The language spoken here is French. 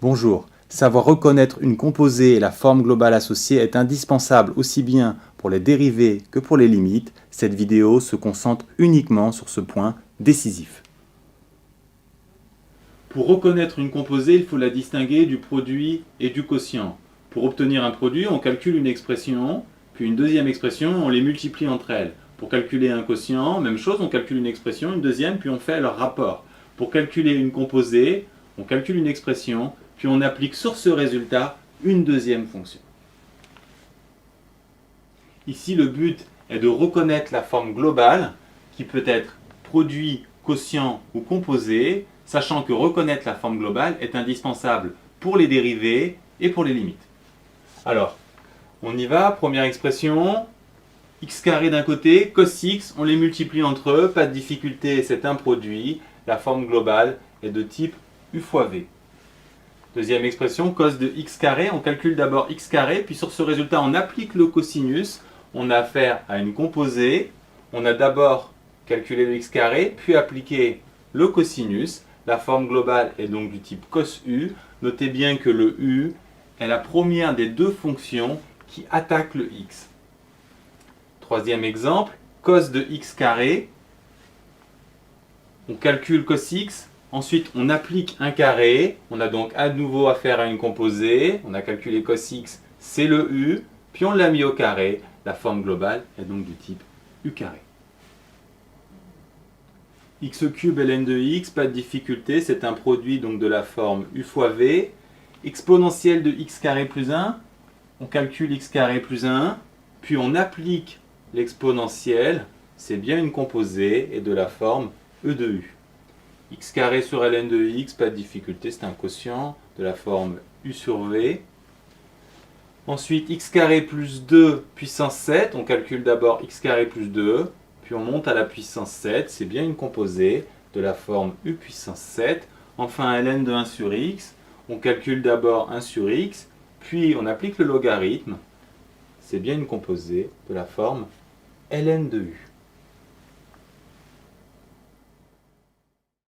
Bonjour, savoir reconnaître une composée et la forme globale associée est indispensable aussi bien pour les dérivés que pour les limites. Cette vidéo se concentre uniquement sur ce point décisif. Pour reconnaître une composée, il faut la distinguer du produit et du quotient. Pour obtenir un produit, on calcule une expression, puis une deuxième expression, on les multiplie entre elles. Pour calculer un quotient, même chose, on calcule une expression, une deuxième, puis on fait leur rapport. Pour calculer une composée, on calcule une expression, puis on applique sur ce résultat une deuxième fonction. Ici, le but est de reconnaître la forme globale, qui peut être produit, quotient ou composé, sachant que reconnaître la forme globale est indispensable pour les dérivés et pour les limites. Alors, on y va, première expression, x carré d'un côté, cos x, on les multiplie entre eux, pas de difficulté, c'est un produit, la forme globale est de type u fois v. Deuxième expression, cos de x carré, on calcule d'abord x carré, puis sur ce résultat on applique le cosinus, on a affaire à une composée, on a d'abord calculé le x carré, puis appliqué le cosinus, la forme globale est donc du type cos u, notez bien que le u est la première des deux fonctions qui attaquent le x. Troisième exemple, cos de x carré, on calcule cos x, ensuite on applique un carré, on a donc à nouveau affaire à une composée, on a calculé cos x, c'est le u, puis on l'a mis au carré, la forme globale est donc du type u carré. X cube ln de x, pas de difficulté, c'est un produit donc de la forme u fois v. Exponentielle de x carré plus 1, on calcule x carré plus 1, puis on applique l'exponentielle, c'est bien une composée, et de la forme e de u. X carré sur ln de x, pas de difficulté, c'est un quotient de la forme u sur v. Ensuite, x carré plus 2 puissance 7, on calcule d'abord x carré plus 2, puis on monte à la puissance 7, c'est bien une composée de la forme u puissance 7. Enfin, ln de 1 sur x, on calcule d'abord 1 sur x, puis on applique le logarithme, c'est bien une composée de la forme ln de u.